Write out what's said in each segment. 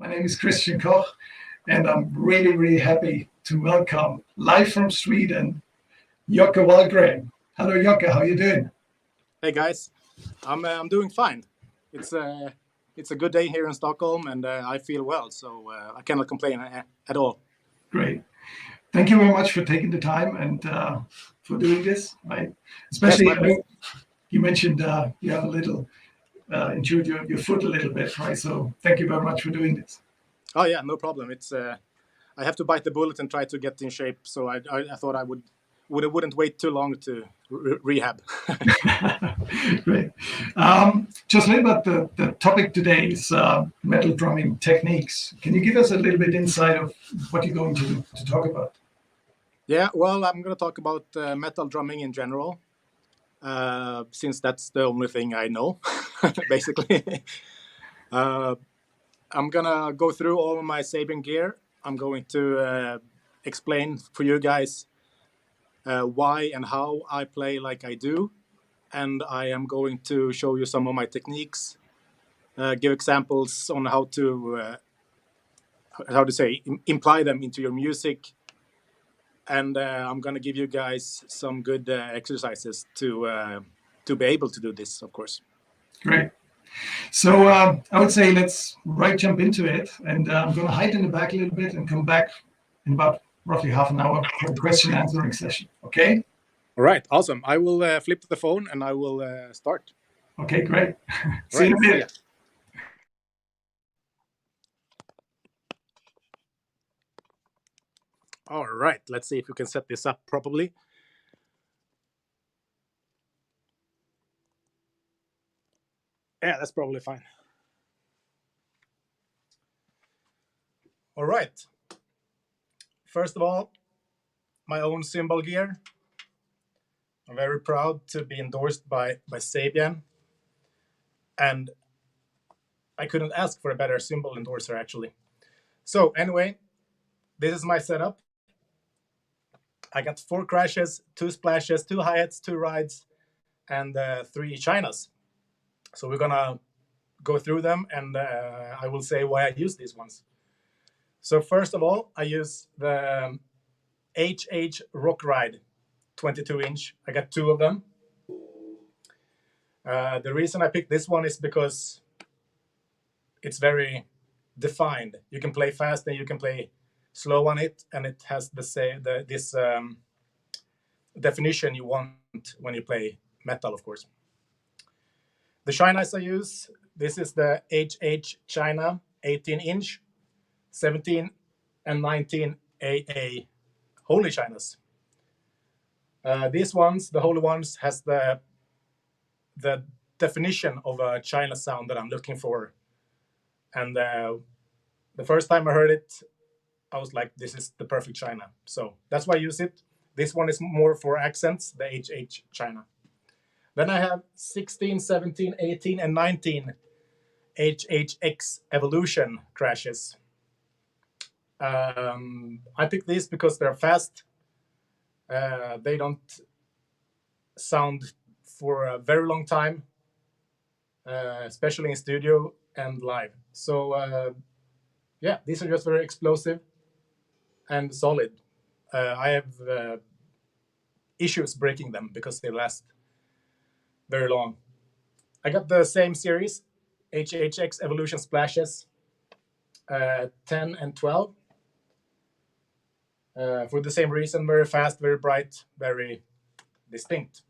My name is Christian Koch, and I'm really, really happy to welcome, live from Sweden, Jocke Wallgren. Hello, Jocke. How are you doing? Hey guys, I'm doing fine. It's a good day here in Stockholm, and I feel well, so I cannot complain at all. Great. Thank you very much for taking the time and for doing this. Right? Especially, Yes, you mentioned you have a little injured your foot a little bit, right? So thank you very much for doing this. Oh yeah, no problem. It's I have to bite the bullet and try to get in shape, so I thought I wouldn't wait too long to rehab. Great. Just a little about the topic today is metal drumming techniques. Can you give us a little bit insight of what you're going to talk about? Yeah, well, I'm going to talk about metal drumming in general, since that's the only thing I know, basically. I'm going to go through all of my Sabian gear. I'm going to explain for you guys why and how I play like I do. And I am going to show you some of my techniques, give examples on how to imply them into your music. And I'm going to give you guys some good exercises to be able to do this, of course. Great. So I would say let's jump into it. And I'm going to hide in the back a little bit and come back in about roughly half an hour for the question answering session. Okay? All right. Awesome. I will flip the phone and I will start. Okay, great. See you in a minute. All right, let's see if we can set this up properly. Yeah, that's probably fine. All right. First of all, my own cymbal gear. I'm very proud to be endorsed by Sabian. And I couldn't ask for a better cymbal endorser, actually. So anyway, this is my setup. I got 4 crashes, 2 splashes, 2 hi-hats, 2 rides, and 3 chinas. So we're gonna go through them, and I will say why I use these ones. So first of all, I use the HH Rock Ride 22-inch. I got 2 of them. The reason I picked this one is because it's very defined. You can play fast and you can play slow on it, and it has this definition you want when you play metal, of course. The chinas I use, this is the HH China 18-inch, 17 and 19 AA holy chinas. These ones, the holy ones, has the definition of a china sound that I'm looking for. And the first time I heard it, I was like, this is the perfect china. So that's why I use it. This one is more for accents, the HH china. Then I have 16, 17, 18, and 19 HHX Evolution crashes. I picked these because they're fast. They don't sound for a very long time, especially in studio and live. So yeah, these are just very explosive and solid. I have issues breaking them because they last very long. I got the same series, HHX Evolution Splashes, 10 and 12. For the same reason, very fast, very bright, very distinct.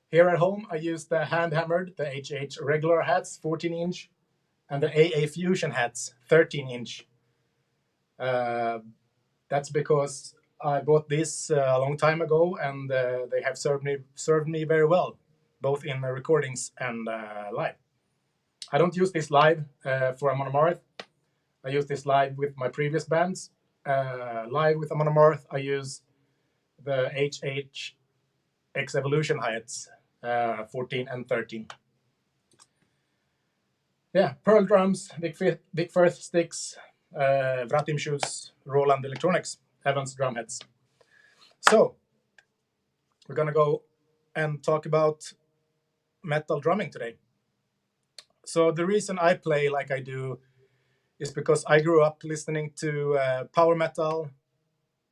Here at home, I use the hand-hammered, the HH regular hats, 14-inch, and the AA Fusion hats, 13-inch. That's because I bought this a long time ago, and they have served me very well, both in recordings and live. I don't use this live for AMON AMARTH. I use this live with my previous bands. Live with AMON AMARTH, I use the HHX Evolution hi-hats, 14 and 13. Yeah, Pearl drums, Big Firth sticks, Vratim shoes, Roland Electronics, Evans drum heads. So we're gonna go and talk about metal drumming today. So the reason I play like I do is because I grew up listening to power metal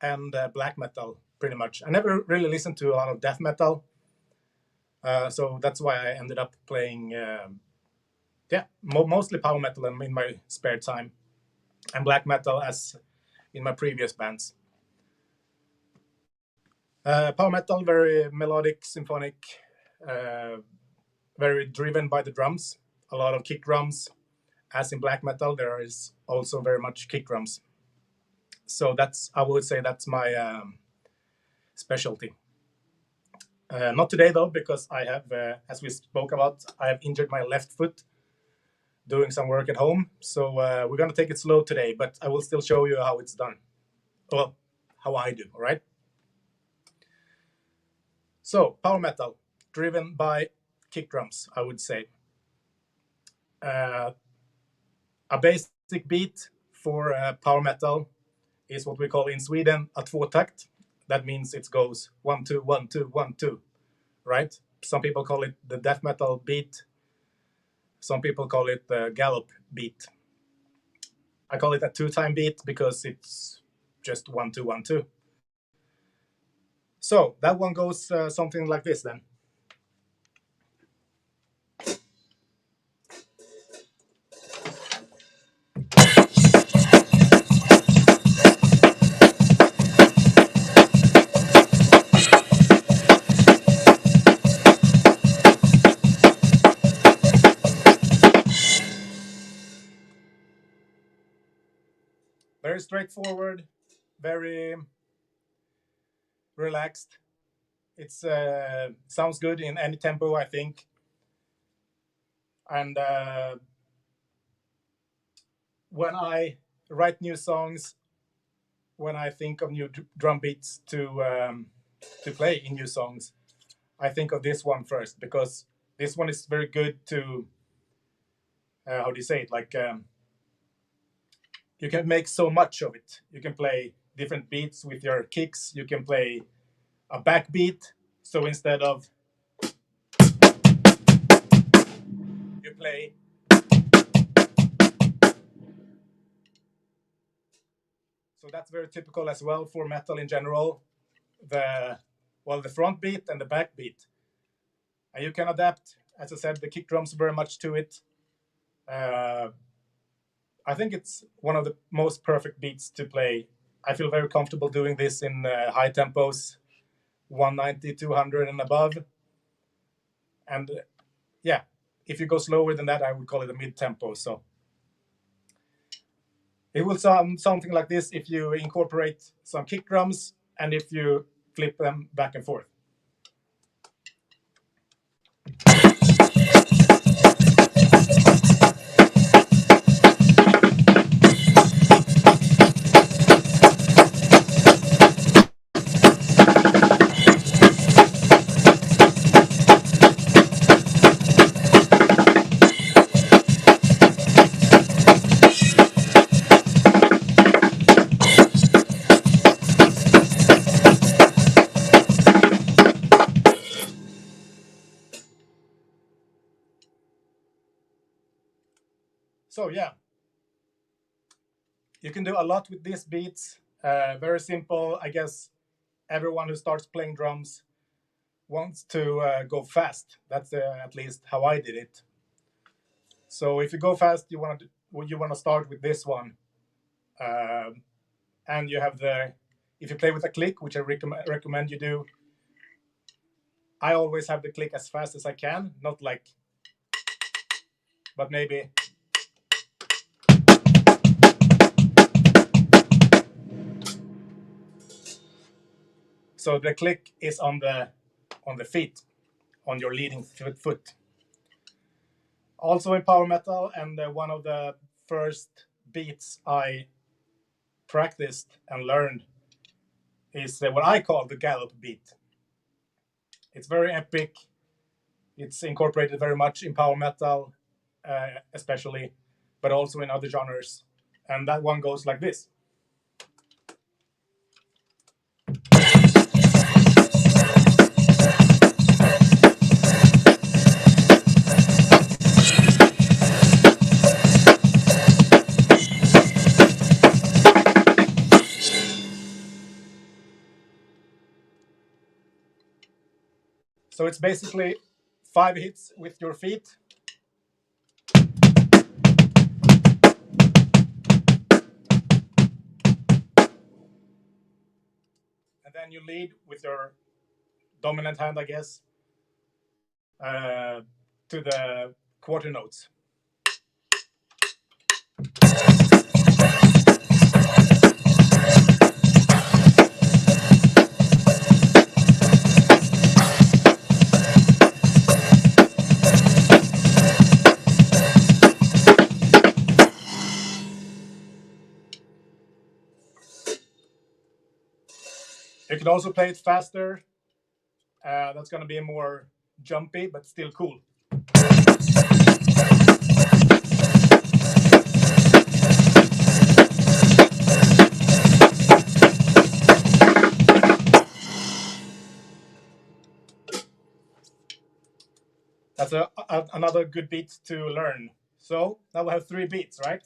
and black metal, pretty much. I never really listened to a lot of death metal, so that's why I ended up playing, mostly power metal in my spare time, and black metal as in my previous bands. Power metal, very melodic, symphonic, very driven by the drums. A lot of kick drums. As in black metal, there is also very much kick drums. So I would say that's my specialty. Not today though, because I have, as we spoke about, I have injured my left foot doing some work at home. So we're gonna take it slow today, but I will still show you how it's done. Well, how I do, all right? So power metal, driven by kick drums, I would say. A basic beat for power metal is what we call in Sweden a tvåtakt. That means it goes 1 2 1 2 1 2, right? Some people call it the death metal beat. Some people call it the Gallop Beat. I call it a 2-time beat because it's just 1 2 1 2. So that one goes something like this then. Very straightforward, very relaxed. It sounds good in any tempo, I think. And when I write new songs, when I think of new drum beats to play in new songs, I think of this one first, because this one is very good to, how do you say it? Like, you can make so much of it. You can play different beats with your kicks. You can play a backbeat. So instead of, you play. So that's very typical as well for metal in general. The front beat and the back beat. And you can adapt, as I said, the kick drums very much to it. I think it's one of the most perfect beats to play. I feel very comfortable doing this in high tempos, 190, 200 and above. And yeah, if you go slower than that, I would call it a mid-tempo. So it will sound something like this if you incorporate some kick drums and if you flip them back and forth. So yeah, you can do a lot with these beats. Very simple. I guess everyone who starts playing drums wants to go fast. That's at least how I did it. So if you go fast, you want to start with this one, and you have if you play with a click, which I recommend you do. I always have the click as fast as I can, not like, but maybe. So the click is on the feet, on your leading foot. Also in power metal, and one of the first beats I practiced and learned is what I call the Gallop Beat. It's very epic. It's incorporated very much in power metal, especially, but also in other genres. And that one goes like this. So it's basically 5 hits with your feet. And then you lead with your dominant hand, I guess, to the quarter notes. You can also play it faster. That's going to be more jumpy, but still cool. That's another good beat to learn. So now we have 3 beats, right?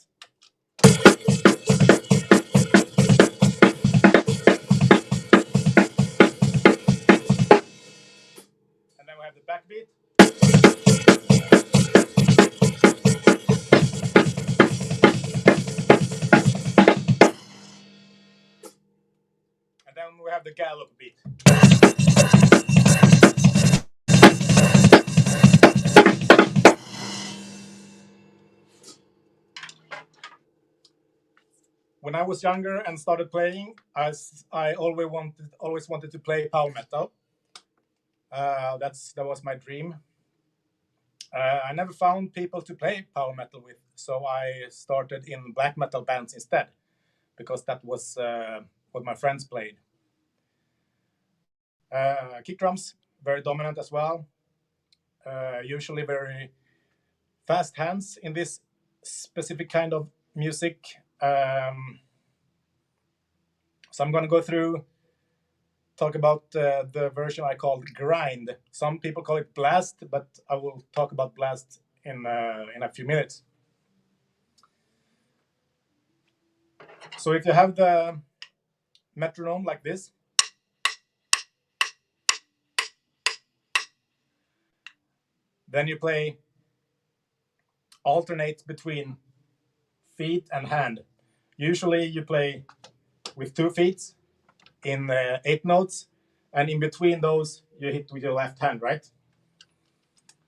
And then we have the backbeat. And then we have the gallop beat. When I was younger and started playing, I always wanted to play power metal. That was my dream. I never found people to play power metal with, so I started in black metal bands instead, because that was what my friends played. Kick drums, very dominant as well. Usually very fast hands in this specific kind of music. So I'm going to go through, talk about the version I called grind. Some people call it blast, but I will talk about blast in a few minutes. So if you have the metronome like this, then you play alternate between feet and hand. Usually you play with 2 feet in 8 notes, and in between those you hit with your left hand, right?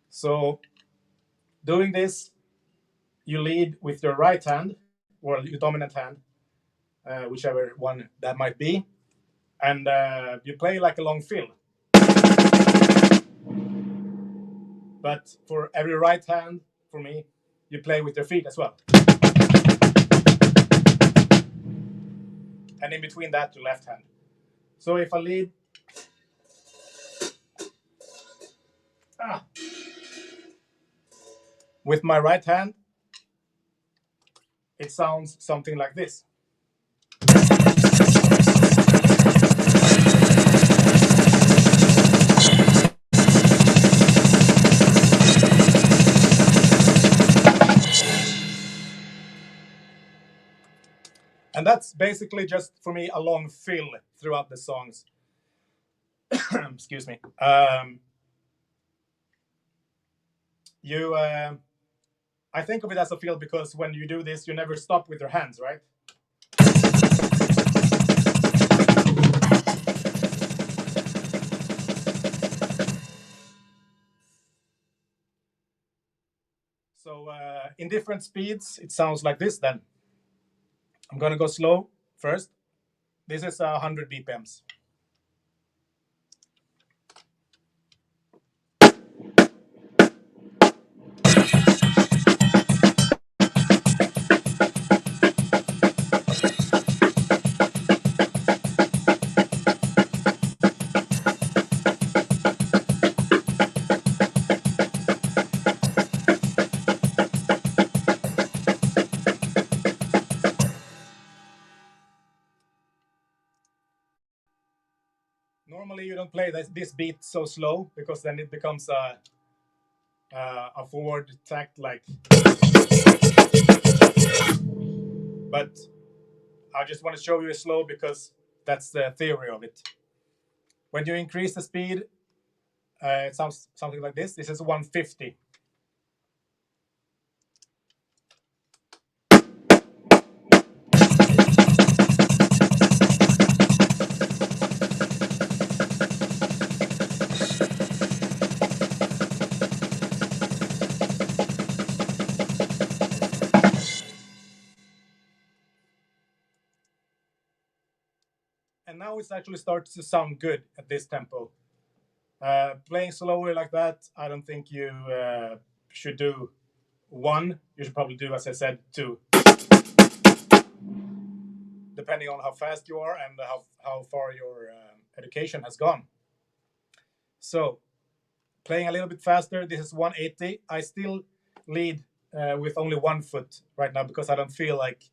So doing this, you lead with your right hand, or your dominant hand, whichever one that might be, and you play like a long fill. But for every right hand, for me, you play with your feet as well. And in between that, your left hand. So if I lead with my right hand, it sounds something like this. And that's basically just, for me, a long fill throughout the songs. Excuse me. I think of it as a fill because when you do this, you never stop with your hands, right? So in different speeds, it sounds like this then. I'm going to go slow first. This is 100 BPMs. Normally you don't play this beat so slow because then it becomes a forward tact like. But I just want to show you slow because that's the theory of it. When you increase the speed, It sounds something like this. This is 150. And now it's actually starts to sound good at this tempo. Playing slower like that, I don't think you should do 1. You should probably do, as I said, 2. Depending on how fast you are and how far your education has gone. So, playing a little bit faster, this is 180. I still lead with only 1 foot right now because I don't feel like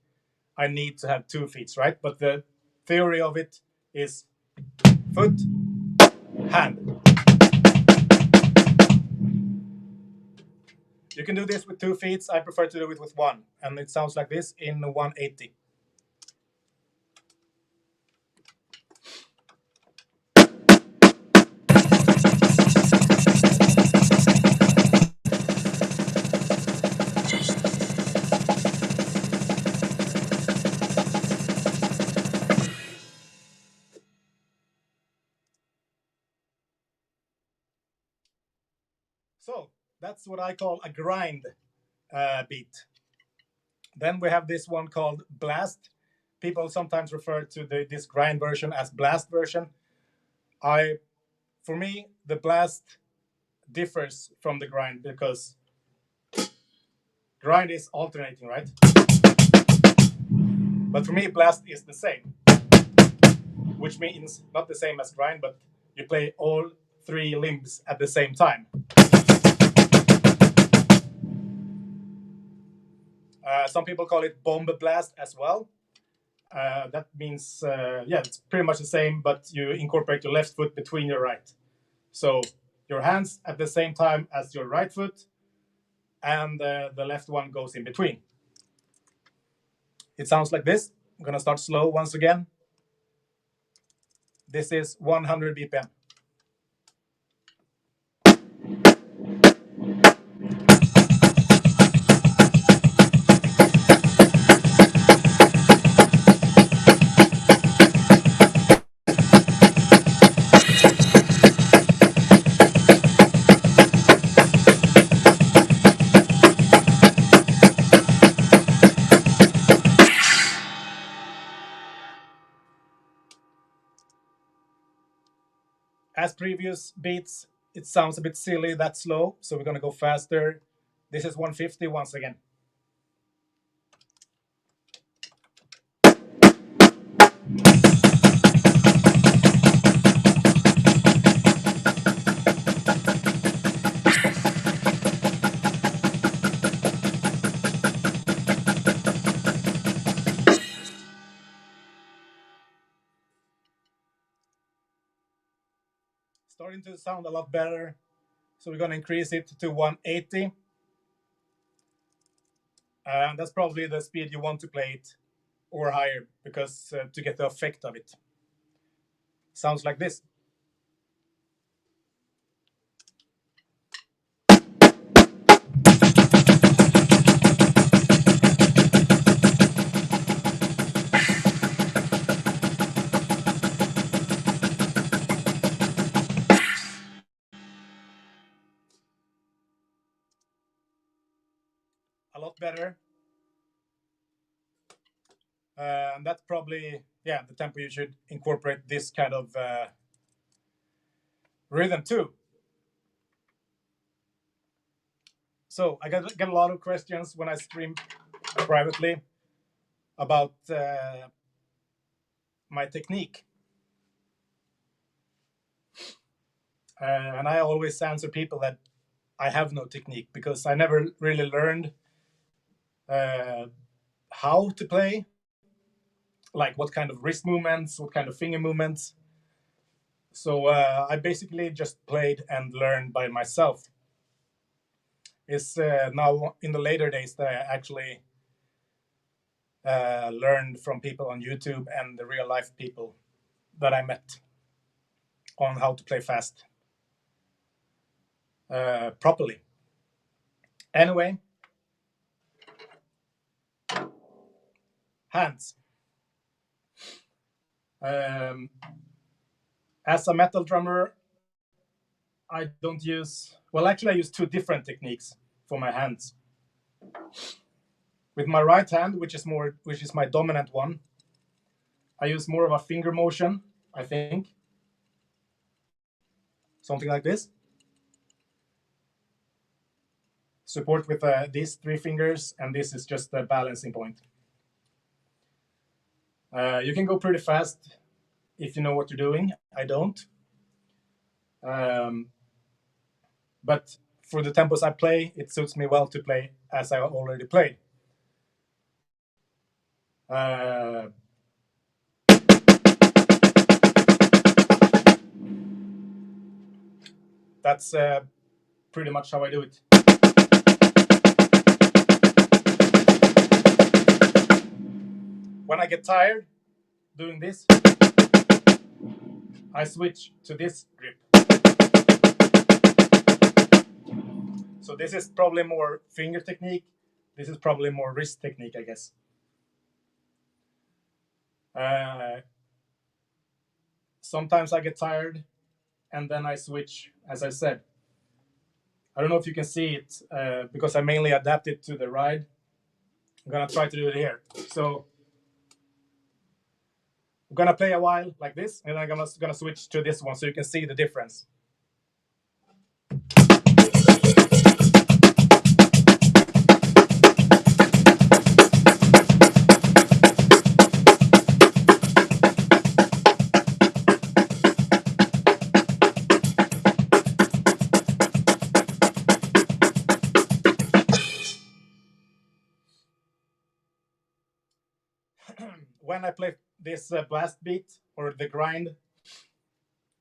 I need to have 2 feet, right? But the theory of it is foot, hand. You can do this with 2 feet. I prefer to do it with 1. And it sounds like this in 180. So that's what I call a grind beat. Then we have this one called blast. People sometimes refer to this grind version as blast version. For me, the blast differs from the grind because grind is alternating, right? But for me, blast is the same, which means not the same as grind, but you play all 3 limbs at the same time. Some people call it bomb blast as well. That means, it's pretty much the same, but you incorporate your left foot between your right. So your hands at the same time as your right foot, and the left one goes in between. It sounds like this. I'm going to start slow once again. This is 100 BPM. As previous beats, it sounds a bit silly that slow, so we're going to go faster. This is 150 once again. Starting to sound a lot better, so we're going to increase it to 180. And that's probably the speed you want to play it, or higher, because to get the effect of it. Sounds like this. A lot better. And that's probably, the tempo you should incorporate this kind of rhythm too. So I get a lot of questions when I stream privately about my technique. And I always answer people that I have no technique because I never really learned how to play, like what kind of wrist movements, what kind of finger movements. So I basically just played and learned by myself. It's now in the later days that I actually learned from people on YouTube and the real life people that I met on how to play fast. properly. Anyway, hands. As a metal drummer, I don't use, well, actually I use two different techniques for my hands. With my right hand, which is my dominant one, I use more of a finger motion, I think. Something like this. Support with these 3 fingers, and this is just the balancing point. You can go pretty fast if you know what you're doing. I don't. But for the tempos I play, it suits me well to play as I already played. That's pretty much how I do it. When I get tired doing this, I switch to this grip. So this is probably more finger technique. This is probably more wrist technique, I guess. Sometimes I get tired, and then I switch, as I said. I don't know if you can see it, because I mainly adapt it to the ride. I'm gonna try to do it here. So I'm gonna play a while like this, and I'm gonna switch to this one so you can see the difference. When I play this blast beat or the grind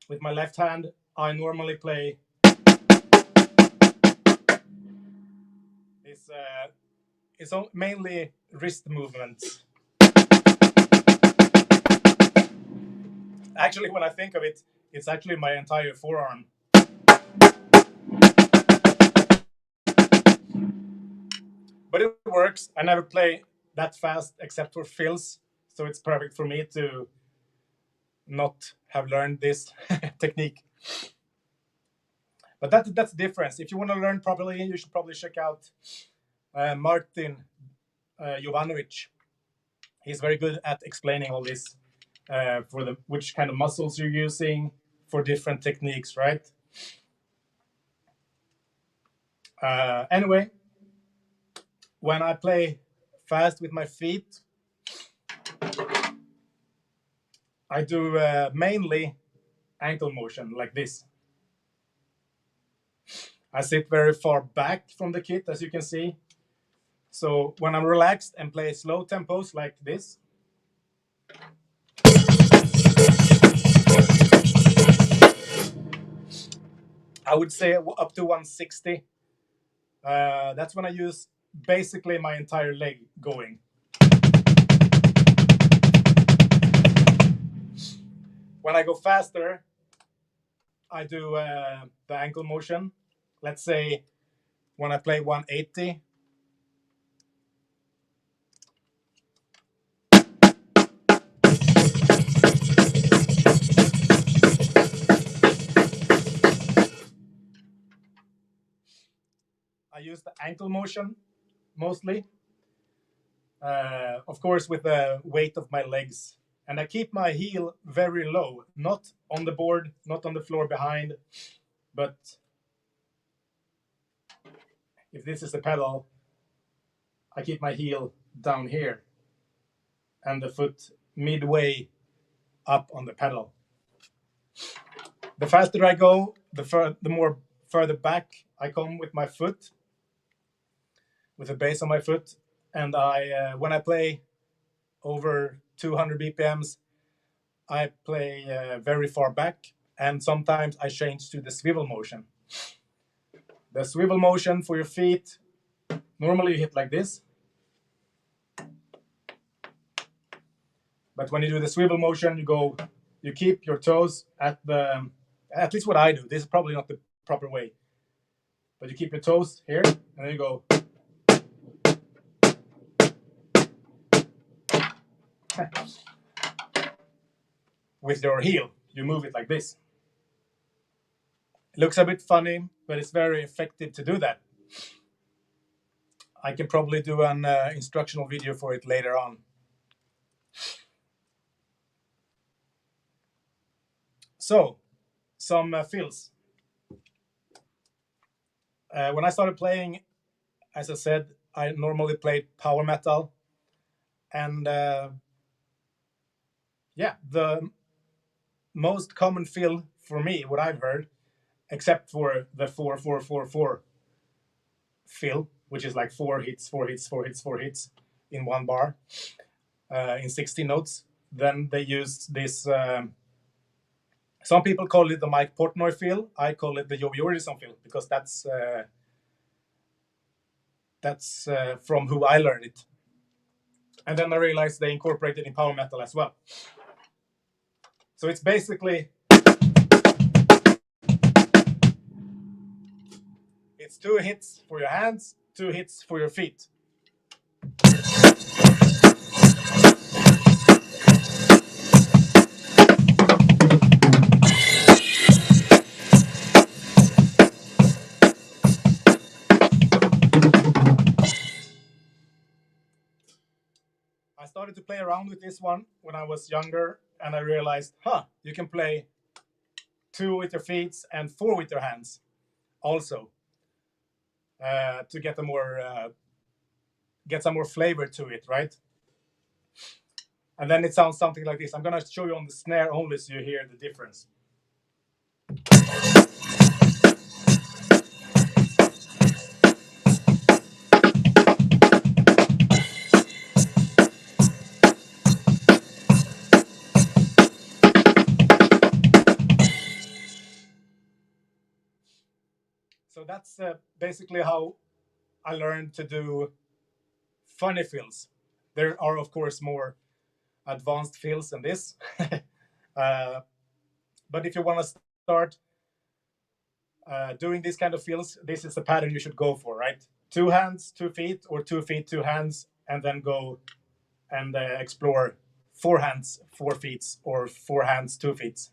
with my left hand, I normally play this. It's mainly wrist movements. Actually, when I think of it, it's actually my entire forearm. But it works. I never play that fast except for fills, so it's perfect for me to not have learned this technique. But that's the difference. If you want to learn properly, you should probably check out Martin Jovanovic. He's very good at explaining all this for which kind of muscles you're using for different techniques, right? Anyway, when I play fast with my feet, I do mainly ankle motion like this. I sit very far back from the kit, as you can see. So when I'm relaxed and play slow tempos like this, I would say up to 160. That's when I use basically my entire leg going. When I go faster, I do the ankle motion. Let's say when I play 180, I use the ankle motion mostly. Of course, with the weight of my legs. And I keep my heel very low, not on the board, not on the floor behind, but if this is the pedal, I keep my heel down here and the foot midway up on the pedal. The faster I go, the more further back I come with my foot, with the base on my foot. And when I play over 200 BPMs, I play very far back, and sometimes I change to the swivel motion. The swivel motion for your feet, normally you hit like this. But when you do the swivel motion, you keep your toes at least what I do. This is probably not the proper way. but you keep your toes here, and then you go. With your heel, you move it like this. It looks a bit funny, but it's very effective to do that. I can probably do an instructional video for it later on. So, some fills. When I started playing, as I said, I normally played power metal. And yeah, the most common fill for me, what I've heard, except for the 4-4-4-4 fill, which is like 4 hits, 4 hits, 4 hits, 4 hits in one bar in 16 notes. Then they use this. Some people call it the Mike Portnoy fill. I call it the Joey Jordison fill because that's from who I learned it. And then I realized they incorporated in power metal as well. So it's basically, it's 2 hits for your hands, 2 hits for your feet. I started to play around with this one when I was younger, and I realized, you can play 2 with your feet and 4 with your hands also to get some more flavor to it, right? And then it sounds something like this. I'm going to show you on the snare only so you hear the difference. So that's basically how I learned to do funny fills. There are, of course, more advanced fills than this. But if you want to start doing this kind of fills, this is the pattern you should go for, right? 2 hands, 2 feet, or 2 feet, 2 hands, and then go and explore 4 hands, 4 feet, or 4 hands, 2 feet.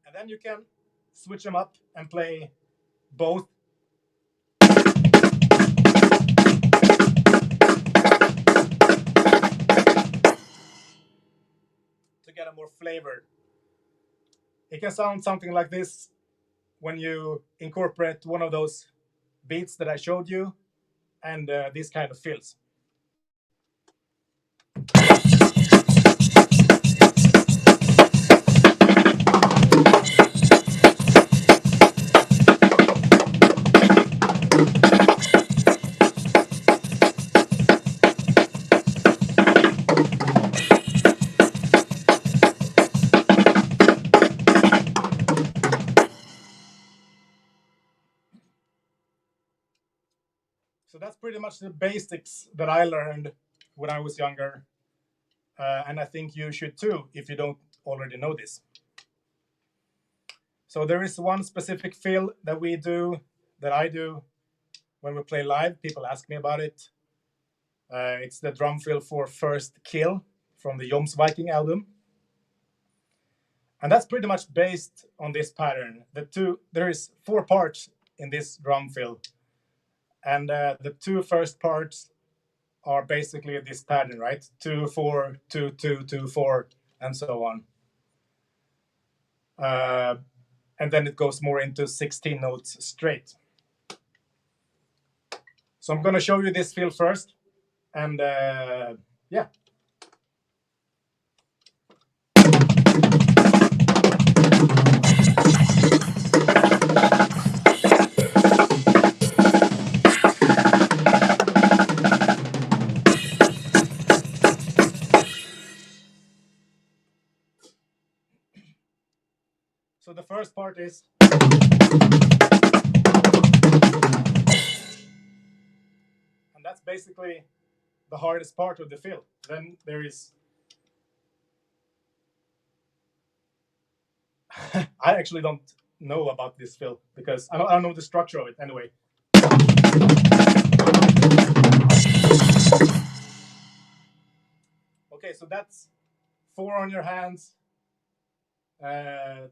And then you can switch them up and play both. To get a more flavor. It can sound something like this when you incorporate one of those beats that I showed you and these kind of fills. So that's pretty much the basics that I learned when I was younger. And I think you should too, if you don't already know this. So there is one specific fill that I do when we play live. People ask me about it. It's the drum fill for First Kill from the Jomsviking album. And that's pretty much based on this pattern. There is 4 parts in this drum fill. And the 2 first parts are basically this pattern, right? 2-4, 2-2, 2-4, and so on. And then it goes more into 16 notes straight. So I'm going to show you this fill first. And yeah. So the first part is. And that's basically the hardest part of the fill. Then there is I actually don't know about this fill because I don't know the structure of it anyway. Okay, so that's 4 on your hands and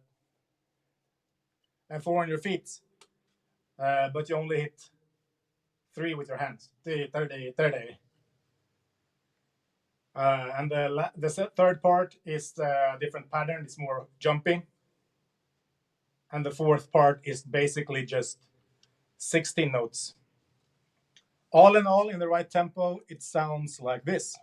4 on your feet, but you only hit 3 with your hands. 30. And the third part is a different pattern. It's more jumping. And the fourth part is basically just 16 notes. All in all, in the right tempo, it sounds like this.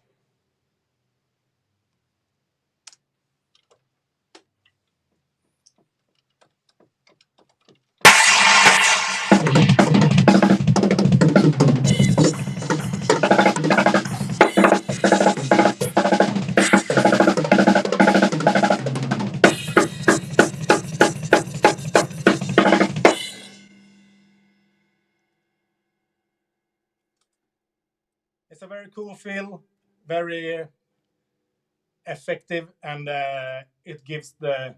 It's a very cool feel, very effective, and it gives the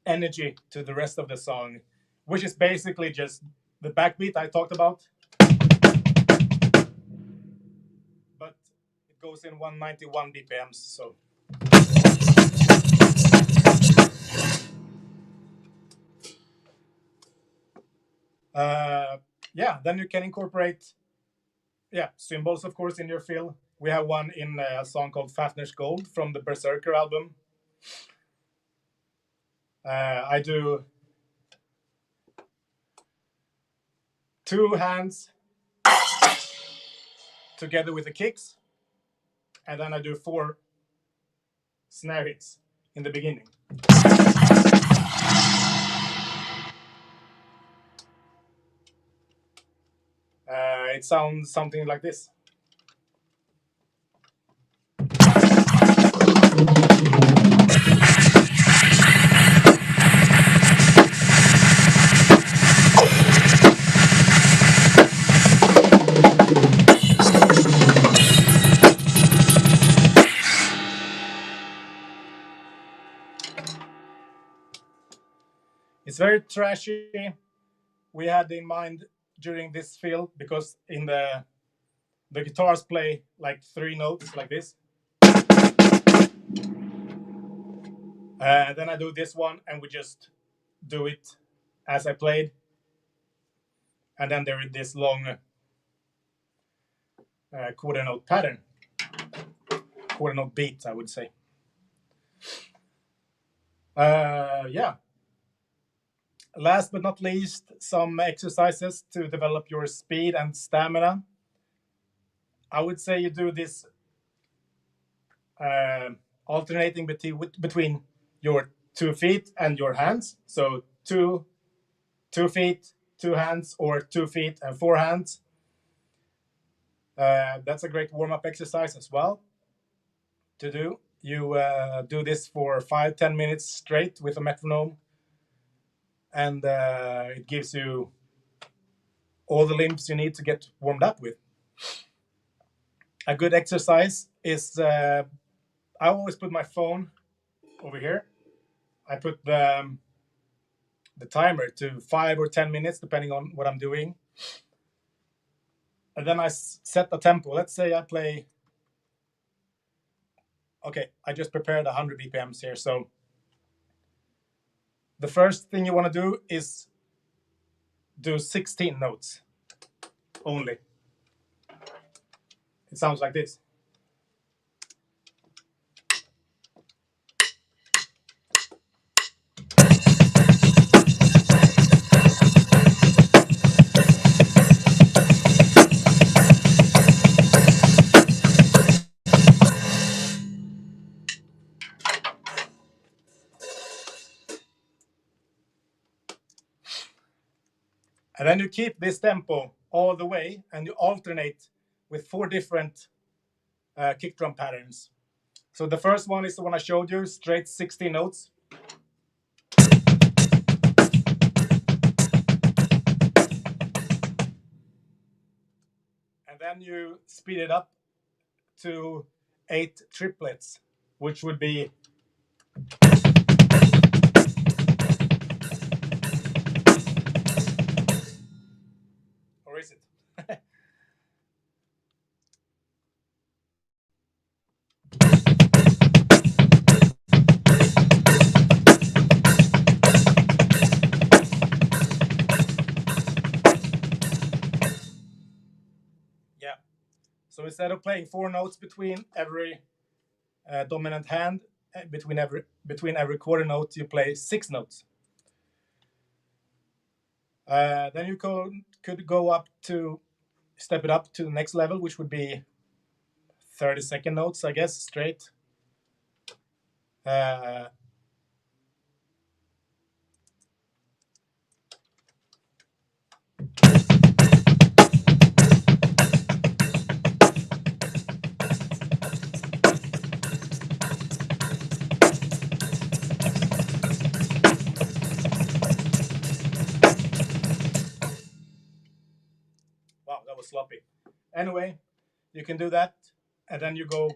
energy to the rest of the song, which is basically just the backbeat I talked about, but it goes in 191 BPMs. So yeah, then you can incorporate cymbals, of course, in your fill. We have one in a song called Fafner's Gold from the Berserker album. I do 2 hands together with the kicks, and then I do 4 snare hits in the beginning. It sounds something like this. It's very trashy. We had in mind during this fill because in the guitars play like 3 notes like this. Then I do this one and we just do it as I played. And then there is this long quarter note pattern. Quarter note beat, I would say. Yeah. Last but not least, some exercises to develop your speed and stamina. I would say you do this alternating between your 2 feet and your hands. So 2 feet, 2 hands, or 2 feet and 4 hands. That's a great warm-up exercise as well to do. You do this for 5-10 minutes straight with a metronome, and it gives you all the limbs you need to get warmed up with. A good exercise is I always put my phone over here. I put the timer to 5 or 10 minutes, depending on what I'm doing. And then I set the tempo. Let's say I play... Okay, I just prepared 100 BPMs here. So the first thing you want to do is do 16 notes only. It sounds like this. And then you keep this tempo all the way, and you alternate with 4 different kick drum patterns. So the first one is the one I showed you, straight 16 notes. And then you speed it up to 8 triplets, which would be... instead of playing 4 notes between every dominant hand, between every quarter note, you play 6 notes. Then you could go up to step it up to the next level, which would be 30-second notes, I guess, straight. Wow, that was sloppy. Anyway, you can do that, and then you go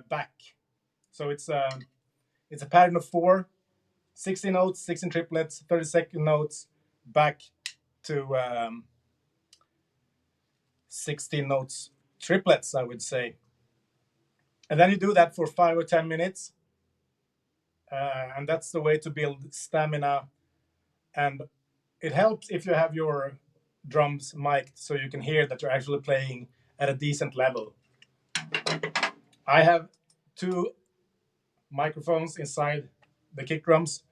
back. So it's a pattern of 4, 16 notes, 16 triplets, 30-second notes, back to 16 notes triplets, I would say. And then you do that for 5 or 10 minutes. And that's the way to build stamina. And it helps if you have your drums mic'd so you can hear that you're actually playing at a decent level. I have 2 microphones inside the kick drums,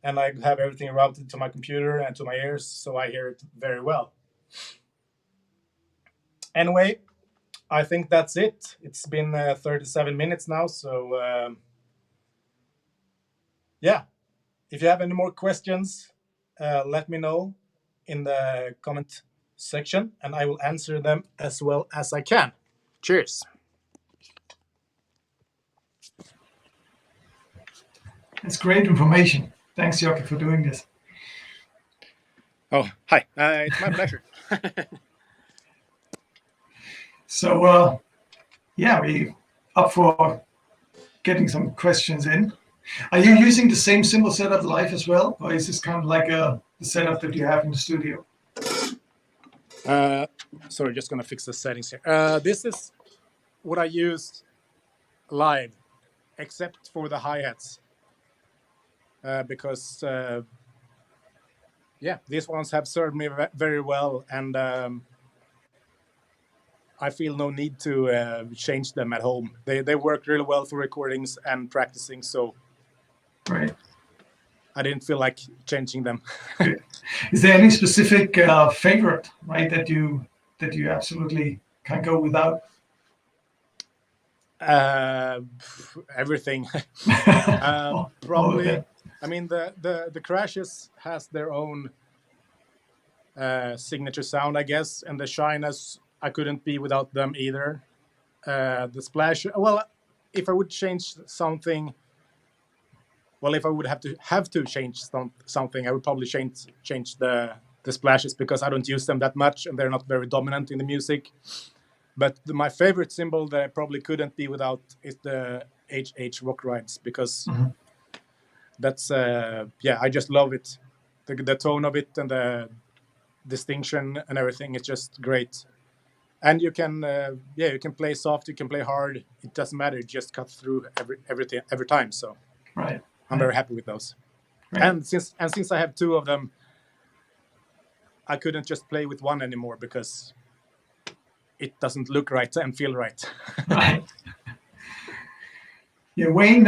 and I have everything routed to my computer and to my ears, so I hear it very well. Anyway, I think that's it. It's been 37 minutes now, so yeah. If you have any more questions, let me know in the comment section, and I will answer them as well as I can. Cheers. That's great information. Thanks, Jocke, for doing this. Oh, hi. It's my pleasure. So, yeah, we up for getting some questions in. Are you using the same cymbal setup live as well, or is this kind of like the setup that you have in the studio? Sorry, just gonna fix the settings here. This is what I use live, except for the hi-hats, because yeah, these ones have served me very well, and I feel no need to change them at home. They work really well for recordings and practicing, so Right. I didn't feel like changing them. Is there any specific favorite, right, that you absolutely can't go without? Everything. Probably. I mean, the Crashes has their own signature sound, I guess, and the Shinas, I couldn't be without them either. The Splash, well, if I would change something, well, if I would have to change something, I would probably change the Splashes, because I don't use them that much and they're not very dominant in the music. But my favorite cymbal that I probably couldn't be without is the HH Rock Rides, because that's yeah, I just love it. The tone of it and the distinction and everything is just great. And you can yeah, you can play soft, you can play hard. It doesn't matter. It just cuts through every time. So Right. I'm very happy with those. Right. And since I have 2 of them, I couldn't just play with one anymore, because it doesn't look right and feel right. Right. Yeah, Wayne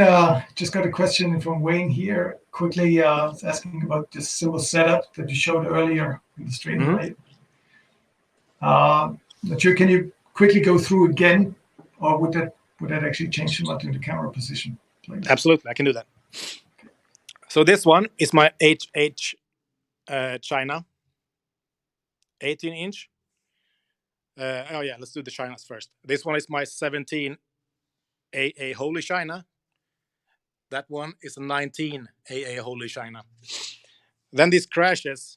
just got a question from Wayne here. Quickly asking about this cymbal setup that you showed earlier in the stream, right? Not sure. Can you quickly go through again, or would that actually change too much in the camera position, please? Absolutely, I can do that. So this one is my HH China, 18-inch. Oh yeah, let's do the Chinas first. This one is my 17 AA Holy China. That one is a 19 AA Holy China. Then these Crashes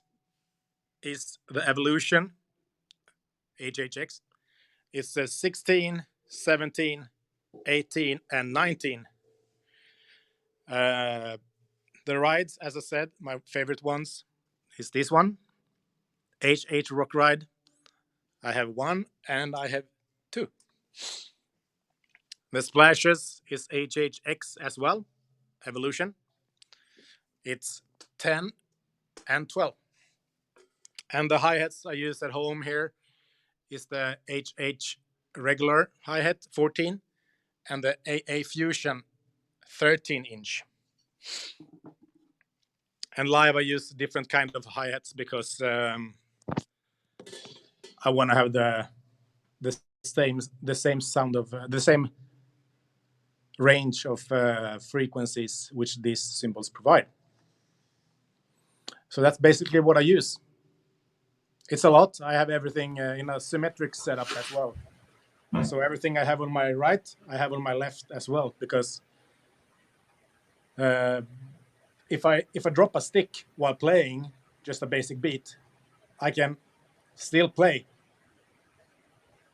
is the Evolution HHX. It's a 16, 17, 18, and 19. The rides, as I said, my favorite ones is this one, HH Rock Ride. I have 1 and I have 2. The Splashes is HHX as well, Evolution. It's 10 and 12. And the hi-hats I use at home here is the HH regular hi-hat 14 and the AA Fusion 13-inch. And live I use different kind of hi-hats because I want to have the same sound of the same range of frequencies which these cymbals provide. So that's basically what I use. It's a lot. I have everything in a symmetric setup as well. So everything I have on my right, I have on my left as well, because if I drop a stick while playing just a basic beat, I can still play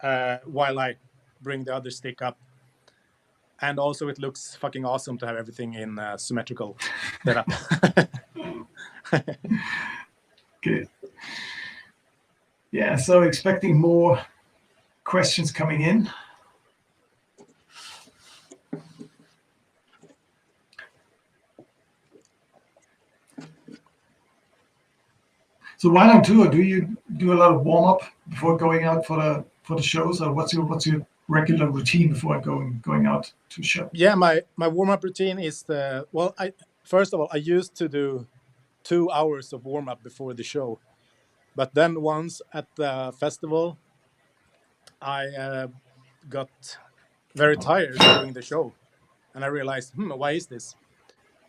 while I bring the other stick up. And also it looks fucking awesome to have everything in symmetrical setup. Good. Yeah, so expecting more questions coming in. So while on tour, do you do a lot of warm up before going out for the shows, or what's your regular routine before going out to show? Yeah, my warm up routine is first of all I used to do 2 hours of warm up before the show, but then once at the festival, I got very tired during the show, and I realized, why is this?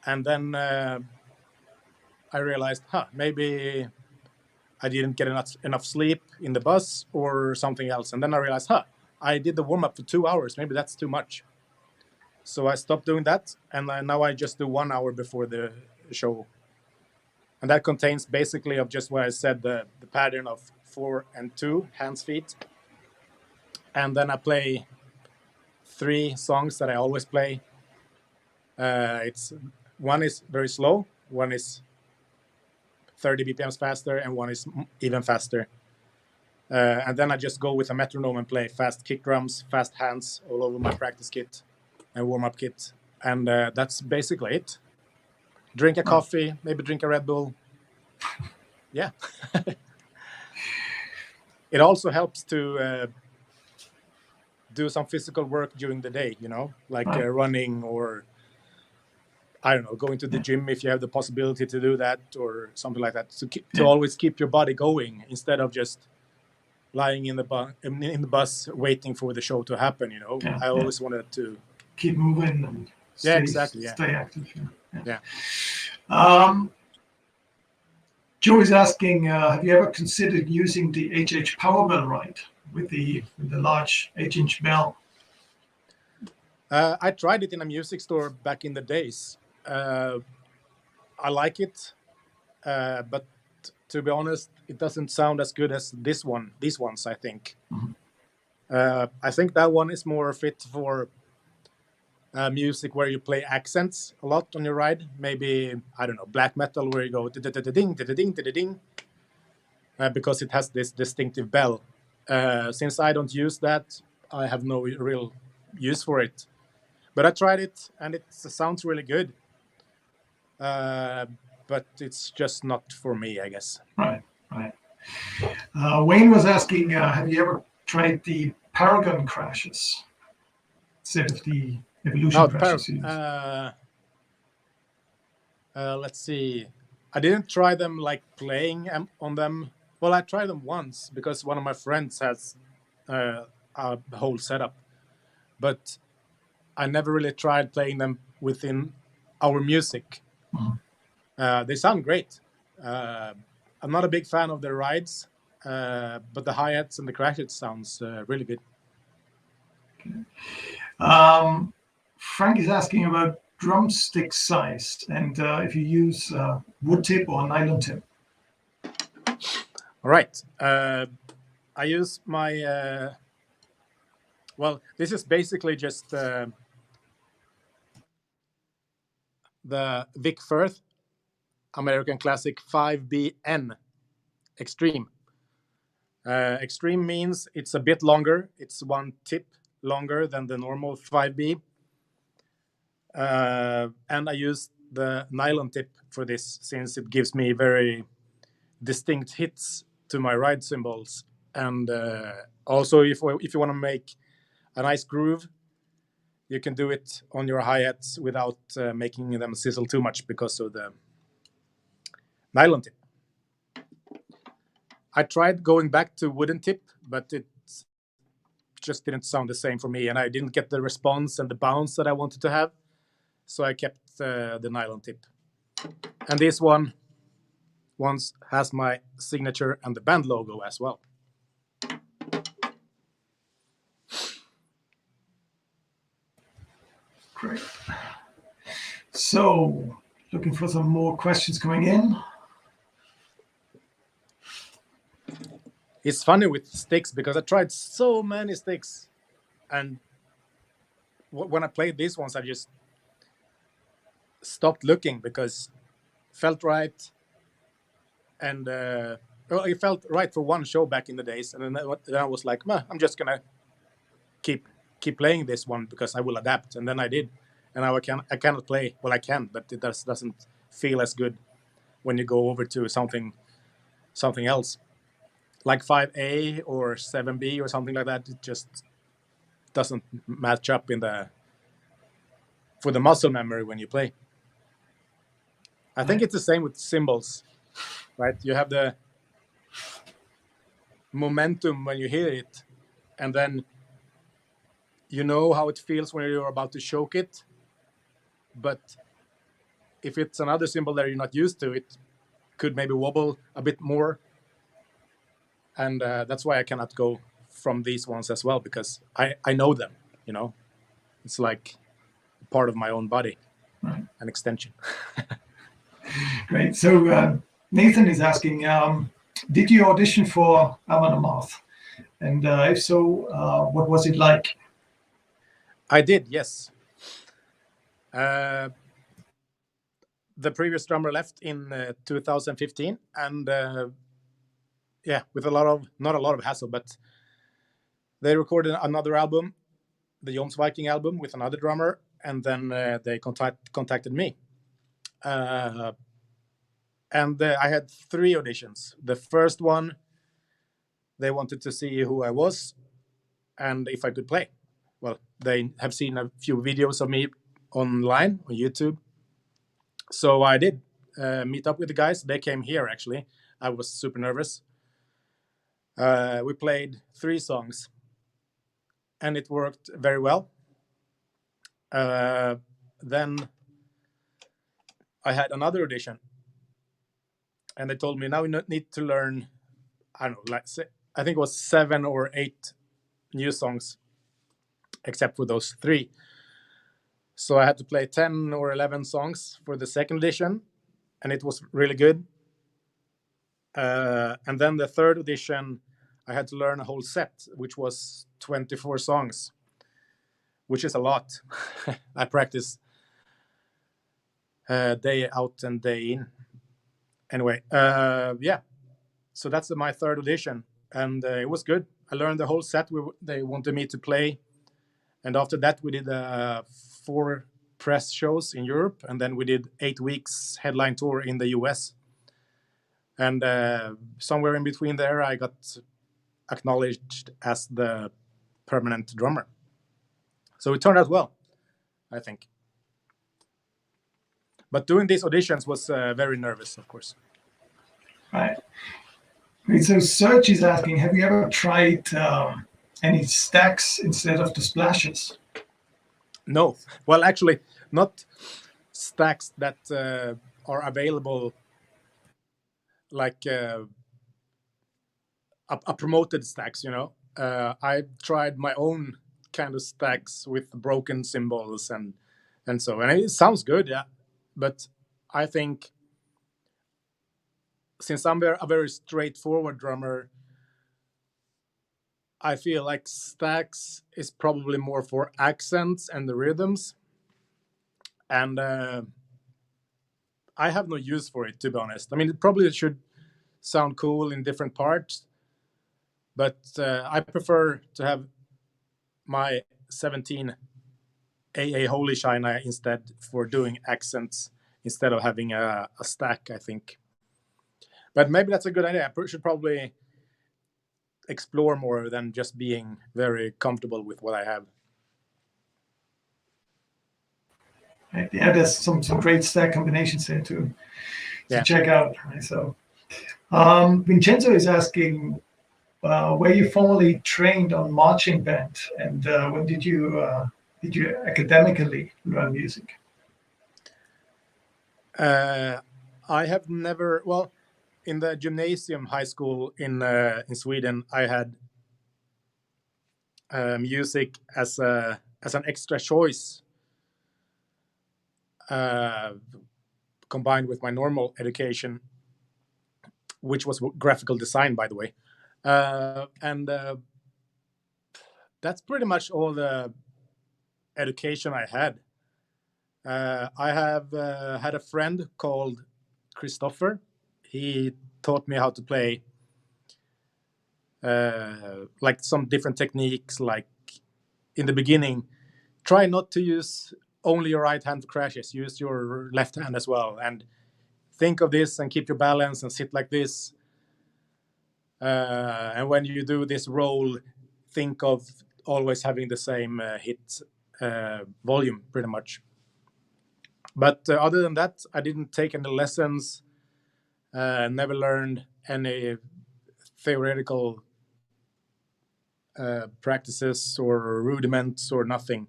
And then I realized, maybe I didn't get enough sleep in the bus or something else. And then I realized, I did the warm up for 2 hours. Maybe that's too much. So I stopped doing that, and now I just do 1 hour before the show. And that contains basically of just what I said, the pattern of 4 and 2, hands, feet. And then I play 3 songs that I always play. One is very slow, one is 30 BPMs faster, and one is even faster. And then I just go with a metronome and play fast kick drums, fast hands all over my practice kit and warm-up kit. And that's basically it. Drink a coffee, maybe drink a Red Bull. Yeah. It also helps to do some physical work during the day, like running or, I don't know, going to the gym if you have the possibility to do that or something like that. To always keep your body going instead of just lying in the bus waiting for the show to happen, I always wanted to keep moving and stay active. Joe is asking, have you ever considered using the HH power bell ride with the large 8-inch bell? I tried it in a music store back in the days. I like it, but to be honest, it doesn't sound as good as these ones, I think. Mm-hmm. I think that one is more fit for music where you play accents a lot on your ride. Maybe, I don't know, black metal where you go ding, ding, because it has this distinctive bell. Since I don't use that, I have no real use for it. But I tried it, and it sounds really good. But it's just not for me, I guess. Right. Wayne was asking, have you ever tried the Paragon crashes instead of the Evolution crashes? Let's see. I didn't try them like playing on them. Well, I tried them once because one of my friends has a whole setup. But I never really tried playing them within our music. Mm-hmm. They sound great. I'm not a big fan of the rides, but the hi-hats and the crashes sounds really good. Okay. Frank is asking about drumstick size and if you use wood tip or nylon tip. All right. I use my... this is basically just the Vic Firth American Classic 5BN Extreme. Extreme means it's a bit longer. It's 1 tip longer than the normal 5B. And I use the nylon tip for this since it gives me very distinct hits to my ride cymbals. And also if you want to make a nice groove, you can do it on your hi-hats without making them sizzle too much because of the nylon tip. I tried going back to wooden tip, but it just didn't sound the same for me, and I didn't get the response and the bounce that I wanted to have, so I kept the nylon tip. And this one has my signature and the band logo as well. Great. So, looking for some more questions coming in. It's funny with sticks because I tried so many sticks, and when I played these ones, I just stopped looking because it felt right, and well, it felt right for one show back in the days, and then I was like, I'm just gonna keep playing this one because I will adapt, and then I did, and now I cannot play. Well, I can, but it doesn't feel as good when you go over to something else, like 5A or 7B or something like that. It just doesn't match up for the muscle memory when you play. I think it's the same with cymbals, right? You have the momentum when you hear it, and then you know how it feels when you're about to choke it. But if it's another cymbal that you're not used to, it could maybe wobble a bit more. And that's why I cannot go from these ones as well, because I know them, you know. It's like part of my own body, Right. An extension. Great. So Nathan is asking, did you audition for AMON AMARTH? And if so, what was it like? I did, yes. The previous drummer left in 2015, and yeah, with not a lot of hassle, but they recorded another album, the Joms Viking album, with another drummer, and then they contacted me. And I had 3 auditions. The first one, they wanted to see who I was and if I could play. Well, they have seen a few videos of me online on YouTube. So I did meet up with the guys. They came here, actually. I was super nervous. We played 3 songs, and it worked very well. Then I had another audition, and they told me, now you need to learn, I don't know, I think it was 7 or 8 new songs, except for those 3. So I had to play 10 or 11 songs for the second audition, and it was really good. And then the third audition, I had to learn a whole set, which was 24 songs, which is a lot. I practice day out and day in. Anyway, yeah. So that's my third audition, and it was good. I learned the whole set they wanted me to play, and after that we did 4 press shows in Europe, and then we did 8 weeks headline tour in the US. And somewhere in between there, I got acknowledged as the permanent drummer. So it turned out well, I think. But doing these auditions was very nervous, of course. Right. Great. So Serge is asking, have you ever tried any stacks instead of the splashes? No. Well, actually, not stacks that are available, like a promoted stacks, you know. I tried my own kind of stacks with broken cymbals and so, and it sounds good, yeah. But I think since I'm a very straightforward drummer, I feel like stacks is probably more for accents and the rhythms. And I have no use for it, to be honest. I mean, it probably should sound cool in different parts, but I prefer to have my 17 AA Holy Shine instead for doing accents instead of having a stack, I think. But maybe that's a good idea. I should probably explore more than just being very comfortable with what I have. Right? Yeah, there's some great stack combinations there to check out. Right? So Vincenzo is asking where you formally trained on marching band, and when did you academically learn music? I have never. Well, in the gymnasium high school in Sweden, I had music as an extra choice, combined with my normal education, which was graphical design, by the way, and that's pretty much all the education I had. I have had a friend called Christopher. He taught me how to play like some different techniques. Like in the beginning, try not to use only your right hand for crashes. Use your left hand as well, and think of this and keep your balance and sit like this. And when you do this roll, think of always having the same hit volume, pretty much. But other than that, I didn't take any lessons, never learned any theoretical practices or rudiments or nothing.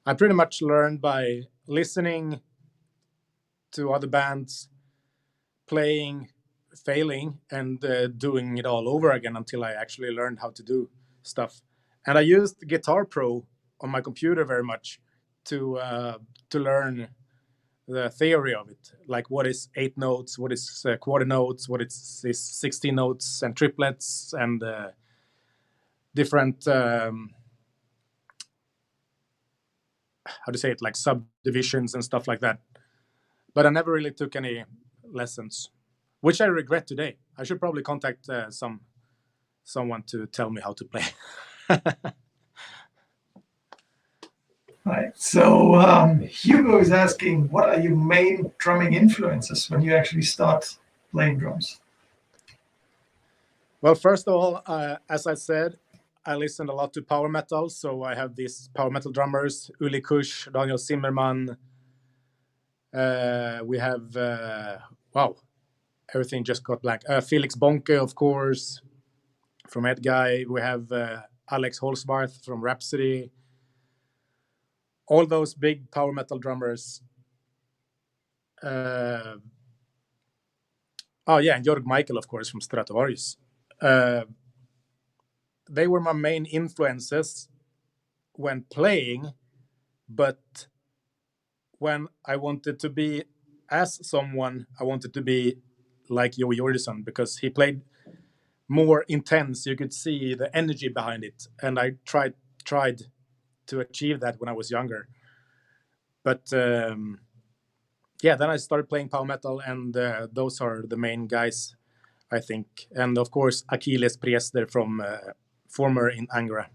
I pretty much learned by listening to other bands, playing, failing, and doing it all over again until I actually learned how to do stuff. And I used Guitar Pro on my computer very much to learn the theory of it, like what is 8 notes, what is quarter notes, what is 16 notes and triplets, and different how to say it, like subdivisions and stuff like that. But I never really took any lessons, which I regret today. I should probably contact someone to tell me how to play. Right. So Hugo is asking, what are your main drumming influences when you actually start playing drums? Well, first of all, as I said, I listened a lot to power metal. So I have these power metal drummers, Uli Kusch, Daniel Zimmerman. We have, wow, everything just got blank. Felix Bonke, of course, from Ed Guy. We have Alex Holsbarth from Rhapsody. All those big power metal drummers. Oh yeah, and Jörg Michael, of course, from Stratovarius. They were my main influences when playing, but when I wanted to be as someone, I wanted to be like Joey Jordison, because he played more intense. You could see the energy behind it, and I tried to achieve that when I was younger. But yeah, then I started playing power metal, and those are the main guys, I think. And of course, Achilles Priester from former in Angra.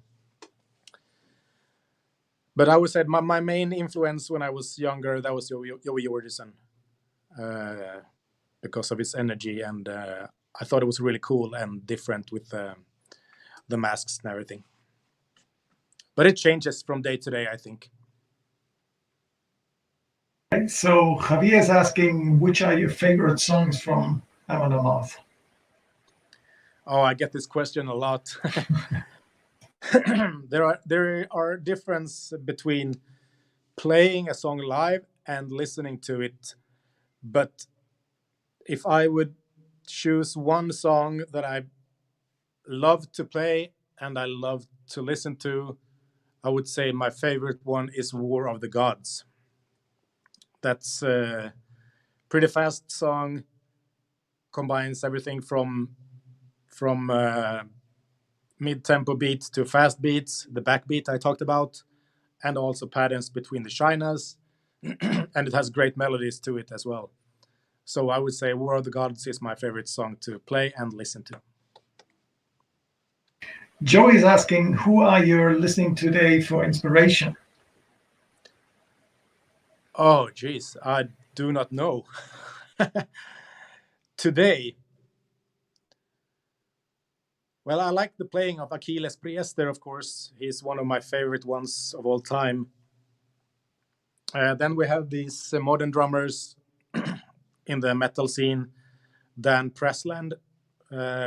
But I would say my main influence when I was younger, that was Joey Jordison, because of his energy, and I thought it was really cool and different with the masks and everything. But it changes from day to day, I think. So Javier is asking, which are your favorite songs from AMON AMARTH? Oh, I get this question a lot. There are difference between playing a song live and listening to it. But if I would choose one song that I love to play and I love to listen to, I would say my favorite one is War of the Gods. That's a pretty fast song, combines everything from mid-tempo beats to fast beats, the backbeat I talked about, and also patterns between the shinas, and it has great melodies to it as well. So I would say War of the Gods is my favorite song to play and listen to. Joey is asking, who are you listening today for inspiration? Oh, geez, I do not know. Today, Well, I like the playing of Achilles Priester, of course. He's one of my favorite ones of all time. Then we have these modern drummers in the metal scene. Dan Presland.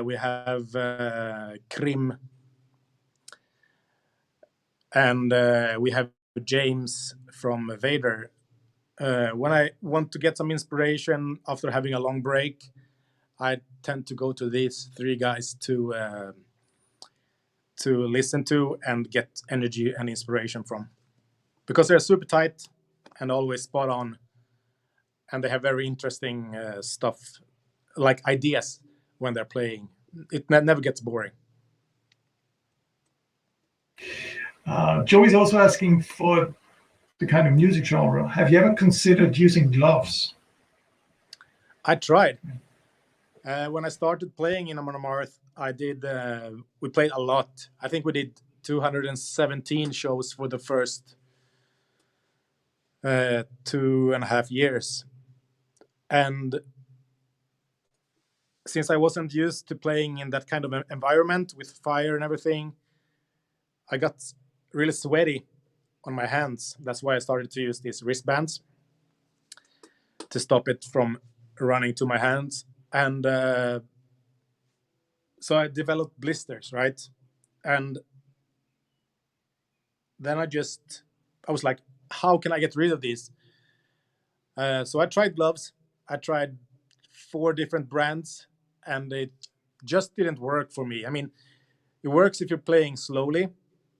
We have Krim. And we have James from Vader. When I want to get some inspiration after having a long break, I tend to go to these three guys to listen to and get energy and inspiration from, because they're super tight and always spot on, and they have very interesting stuff, like ideas when they're playing. It never gets boring. Joey's also asking for the kind of music genre. Have you ever considered using gloves? I tried. When I started playing in Amon Amarth, we played a lot. I think we did 217 shows for the first 2.5 years. And since I wasn't used to playing in that kind of environment with fire and everything, I got really sweaty on my hands. That's why I started to use these wristbands to stop it from running to my hands. And so I developed blisters, right? And then I was like, how can I get rid of these? So I tried gloves. I tried 4 different brands, and it just didn't work for me. I mean, it works if you're playing slowly,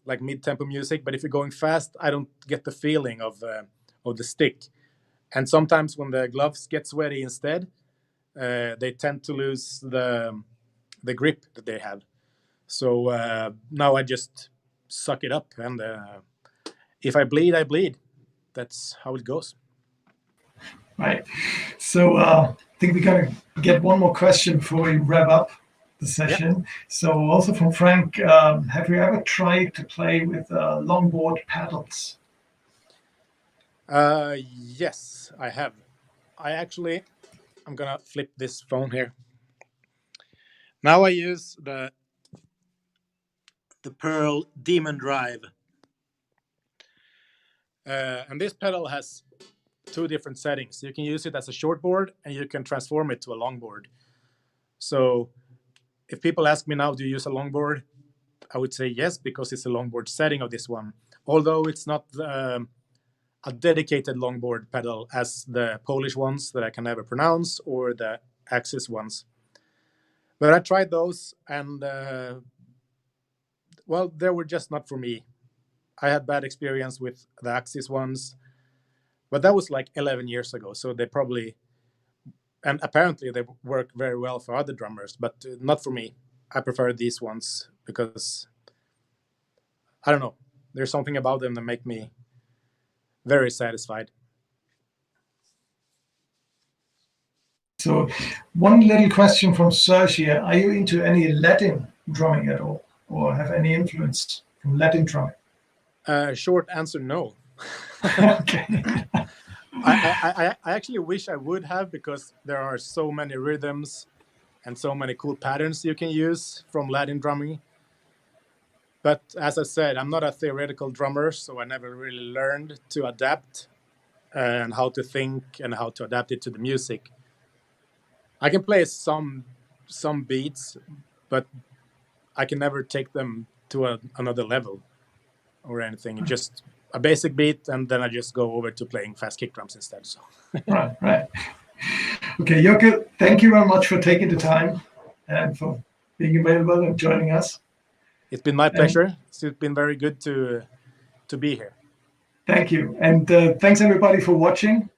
like mid-tempo music, but if you're going fast, I don't get the feeling of the stick. And sometimes when the gloves get sweaty instead, they tend to lose the grip that they have. So now I just suck it up, and if I bleed, I bleed. That's how it goes. Right. So I think we're going to get one more question before we wrap up the session. Yep. So also from Frank, have you ever tried to play with longboard paddles? Yes, I have. I'm going to flip this phone here. Now I use the Pearl Demon Drive. And this pedal has 2 different settings. You can use it as a shortboard, and you can transform it to a longboard. So if people ask me now, do you use a longboard? I would say yes, because it's a longboard setting of this one. Although it's not a dedicated longboard pedal as the Polish ones that I can never pronounce, or the Axis ones. But I tried those, and well, they were just not for me. I had bad experience with the Axis ones, but that was like 11 years ago. So they probably, and apparently they work very well for other drummers, but not for me. I prefer these ones because, I don't know, there's something about them that make me very satisfied. So one little question from Sergio. Are you into any Latin drumming at all, or have any influence from Latin drumming? Short answer, no. Okay. I actually wish I would have, because there are so many rhythms and so many cool patterns you can use from Latin drumming. But as I said, I'm not a theoretical drummer, so I never really learned to adapt and how to think and how to adapt it to the music. I can play some beats, but I can never take them to another level or anything. Just a basic beat, and then I just go over to playing fast kick drums instead. So. Right. Okay, Jocke, thank you very much for taking the time and for being available and joining us. It's been my pleasure. It's been very good to be here. Thank you. And thanks everybody for watching.